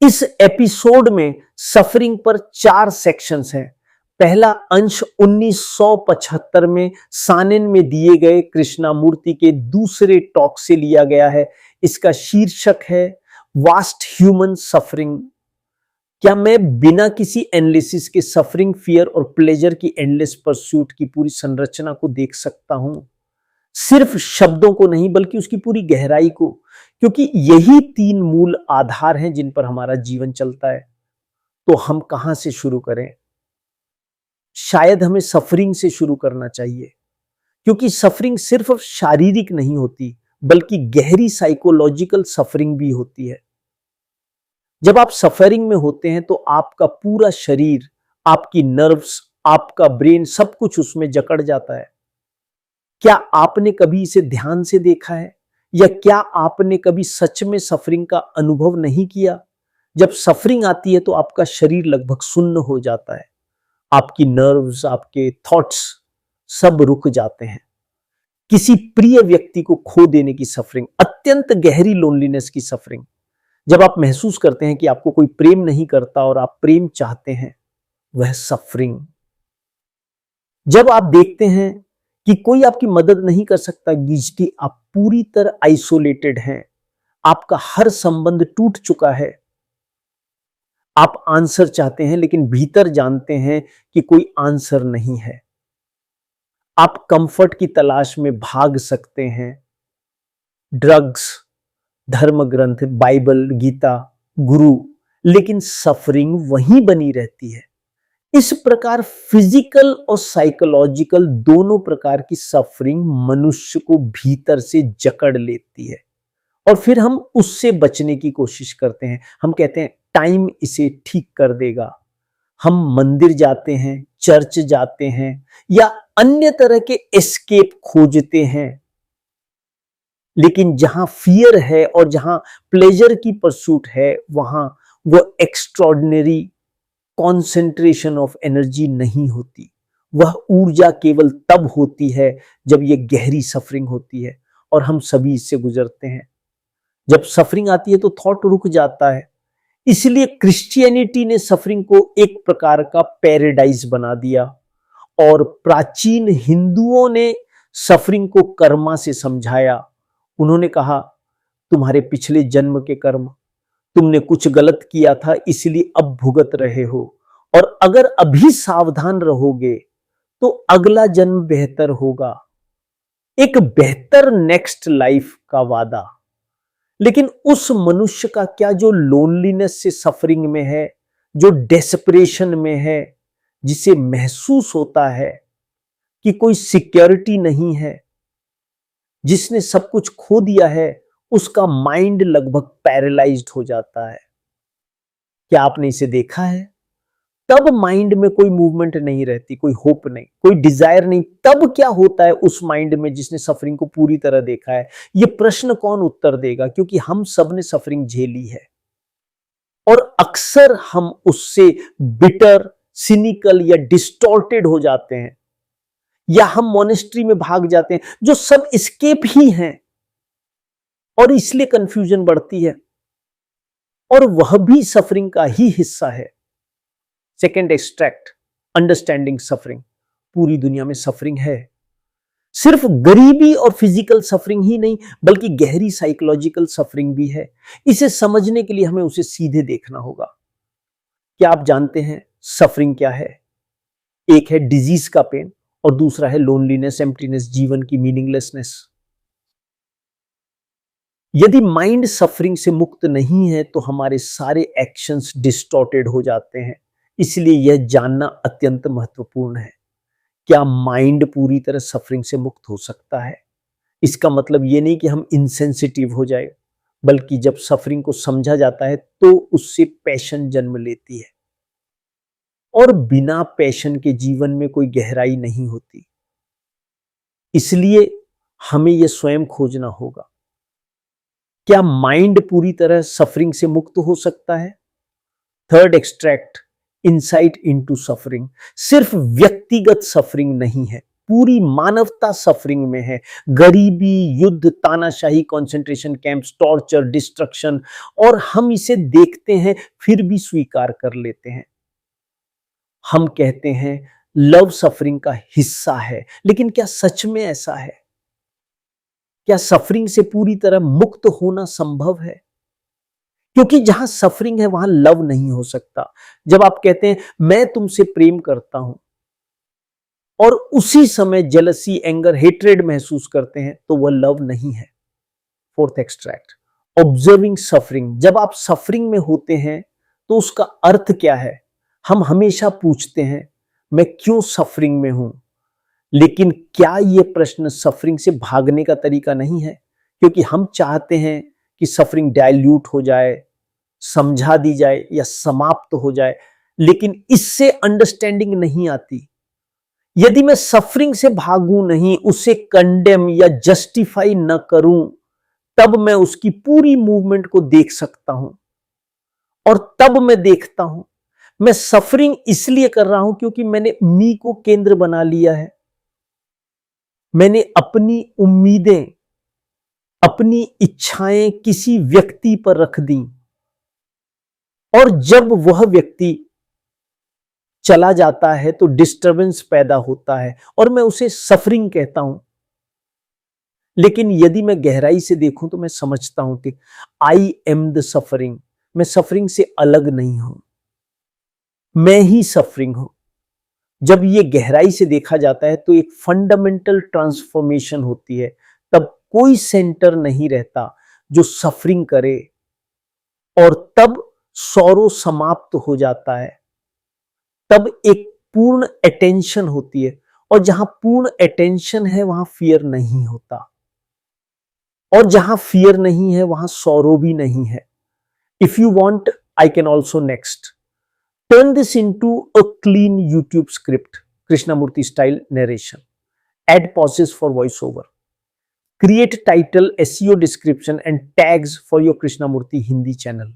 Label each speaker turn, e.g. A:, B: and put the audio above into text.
A: इस एपिसोड में सफरिंग पर 4 सेक्शंस हैं। पहला अंश 1975 में सानिन में दिए गए कृष्णामूर्ति के दूसरे टॉक से लिया गया है। इसका शीर्षक है वास्ट ह्यूमन सफरिंग। क्या मैं बिना किसी एनालिसिस के सफरिंग, फियर और प्लेजर की एंडलेस परस्यूट की पूरी संरचना को देख सकता हूं? सिर्फ शब्दों को नहीं, बल्कि उसकी पूरी गहराई को, क्योंकि यही 3 मूल आधार हैं जिन पर हमारा जीवन चलता है। तो हम कहां से शुरू करें? शायद हमें सफरिंग से शुरू करना चाहिए, क्योंकि सफरिंग सिर्फ शारीरिक नहीं होती, बल्कि गहरी साइकोलॉजिकल सफरिंग भी होती है। जब आप सफरिंग में होते हैं तो आपका पूरा शरीर, आपकी नर्व्स, आपका ब्रेन, सब कुछ उसमें जकड़ जाता है। क्या आपने कभी इसे ध्यान से देखा है, या क्या आपने कभी सच में सफरिंग का अनुभव नहीं किया? जब सफरिंग आती है तो आपका शरीर लगभग सुन्न हो जाता है। आपकी नर्व्स, आपके थॉट्स सब रुक जाते हैं। किसी प्रिय व्यक्ति को खो देने की सफरिंग, अत्यंत गहरी लोनलीनेस की सफरिंग, जब आप महसूस करते हैं कि आपको कोई प्रेम नहीं करता और आप प्रेम चाहते हैं, वह सफरिंग। जब आप देखते हैं कि कोई आपकी मदद नहीं कर सकता, कि आप पूरी तरह आइसोलेटेड हैं, आपका हर संबंध टूट चुका है, आप आंसर चाहते हैं लेकिन भीतर जानते हैं कि कोई आंसर नहीं है। आप कंफर्ट की तलाश में भाग सकते हैं, ड्रग्स, धर्म ग्रंथ, बाइबल, गीता, गुरु, लेकिन सफरिंग वहीं बनी रहती है। इस प्रकार फिजिकल और साइकोलॉजिकल दोनों प्रकार की सफरिंग मनुष्य को भीतर से जकड़ लेती है, और फिर हम उससे बचने की कोशिश करते हैं। हम कहते हैं टाइम इसे ठीक कर देगा। हम मंदिर जाते हैं, चर्च जाते हैं, या अन्य तरह के एस्केप खोजते हैं। लेकिन जहां फियर है और जहां प्लेजर की परसूट है, वहां वो एक्स्ट्रॉर्डिनरी कॉन्सेंट्रेशन ऑफ एनर्जी नहीं होती। वह ऊर्जा केवल तब होती है जब ये गहरी सफरिंग होती है, और हम सभी इससे गुजरते हैं। जब सफरिंग आती है तो थॉट रुक जाता है। इसलिए क्रिश्चियनिटी ने सफरिंग को एक प्रकार का पैराडाइज बना दिया, और प्राचीन हिंदुओं ने सफरिंग को कर्मा से समझाया। उन्होंने कहा, तुम्हारे पिछले जन्म के कर्म, तुमने कुछ गलत किया था इसलिए अब भुगत रहे हो, और अगर अभी सावधान रहोगे तो अगला जन्म बेहतर होगा। एक बेहतर नेक्स्ट लाइफ का वादा। लेकिन उस मनुष्य का क्या जो लोनलीनेस से सफरिंग में है, जो डेस्परेशन में है, जिसे महसूस होता है कि कोई सिक्योरिटी नहीं है, जिसने सब कुछ खो दिया है, उसका माइंड लगभग पैरालाइज्ड हो जाता है। क्या आपने इसे देखा है? तब माइंड में कोई मूवमेंट नहीं रहती, कोई होप नहीं, कोई डिजायर नहीं। तब क्या होता है उस माइंड में जिसने सफरिंग को पूरी तरह देखा है? ये प्रश्न कौन उत्तर देगा? क्योंकि हम सब ने सफरिंग झेली है, और अक्सर हम उससे बिटर, सिनिकल या डिस्टॉर्टेड हो जाते हैं, या हम मोनेस्ट्री में भाग जाते हैं, जो सब एस्केप ही हैं, और इसलिए कंफ्यूजन बढ़ती है, और वह भी सफरिंग का ही हिस्सा है। Second extract, understanding suffering. पूरी दुनिया में सफरिंग है, सिर्फ गरीबी और फिजिकल सफरिंग ही नहीं, बल्कि गहरी साइकोलॉजिकल सफरिंग भी है। इसे समझने के लिए हमें उसे सीधे देखना होगा। क्या आप जानते हैं सफरिंग क्या है? एक है डिजीज का पेन, और दूसरा है लोनलीनेस, एम्प्टीनेस, जीवन की मीनिंगलेसनेस। यदि माइंड सफरिंग से मुक्त नहीं है तो हमारे सारे एक्शंस डिस्टॉर्टेड हो जाते हैं। इसलिए यह जानना अत्यंत महत्वपूर्ण है। क्या माइंड पूरी तरह सफरिंग से मुक्त हो सकता है? इसका मतलब यह नहीं कि हम इनसेंसिटिव हो जाए, बल्कि जब सफरिंग को समझा जाता है तो उससे पैशन जन्म लेती है, और बिना पैशन के जीवन में कोई गहराई नहीं होती। इसलिए हमें यह स्वयं खोजना होगा। क्या माइंड पूरी तरह सफरिंग से मुक्त हो सकता है? Third extract, insight into suffering. सिर्फ व्यक्तिगत सफरिंग नहीं है, पूरी मानवता सफरिंग में है। गरीबी, युद्ध, तानाशाही, कंसंट्रेशन कैंप्स, टॉर्चर, डिस्ट्रक्शन, और हम इसे देखते हैं फिर भी स्वीकार कर लेते हैं। हम कहते हैं लव सफरिंग का हिस्सा है, लेकिन क्या सच में ऐसा है? क्या सफरिंग से पूरी तरह मुक्त होना संभव है? क्योंकि जहां सफरिंग है वहां लव नहीं हो सकता। जब आप कहते हैं मैं तुमसे प्रेम करता हूं और उसी समय जेलसी, एंगर, हेट्रेड महसूस करते हैं, तो वह लव नहीं है। Fourth extract, observing suffering. जब आप सफरिंग में होते हैं तो उसका अर्थ क्या है? हम हमेशा पूछते हैं मैं क्यों सफरिंग में हूं, लेकिन क्या यह प्रश्न सफरिंग से भागने का तरीका नहीं है? क्योंकि हम चाहते हैं कि सफरिंग डाइल्यूट हो जाए, समझा दी जाए या समाप्त हो जाए, लेकिन इससे अंडरस्टैंडिंग नहीं आती। यदि मैं सफरिंग से भागूं नहीं, उसे कंडेम या जस्टिफाई न करूं, तब मैं उसकी पूरी मूवमेंट को देख सकता हूं। और तब मैं देखता हूं मैं सफरिंग इसलिए कर रहा हूं क्योंकि मैंने मी को केंद्र बना लिया है। मैंने अपनी उम्मीदें, अपनी इच्छाएं किसी व्यक्ति पर रख दी, और जब वह व्यक्ति चला जाता है तो डिस्टरबेंस पैदा होता है और मैं उसे सफरिंग कहता हूं। लेकिन यदि मैं गहराई से देखूं तो मैं समझता हूं कि आई एम द सफरिंग। मैं सफरिंग से अलग नहीं हूं, मैं ही सफरिंग हूं। जब ये गहराई से देखा जाता है तो एक फंडामेंटल ट्रांसफॉर्मेशन होती है। तब कोई सेंटर नहीं रहता जो सफरिंग करे, और तब सौरो समाप्त हो जाता है। तब एक पूर्ण अटेंशन होती है, और जहां पूर्ण अटेंशन है वहां फियर नहीं होता, और जहां फियर नहीं है वहां सौरो भी नहीं है। If you want, I can also next turn this into a clean YouTube script, Krishnamurti style narration. Add pauses for voiceover. Create title, SEO description and tags for your Krishnamurti Hindi channel.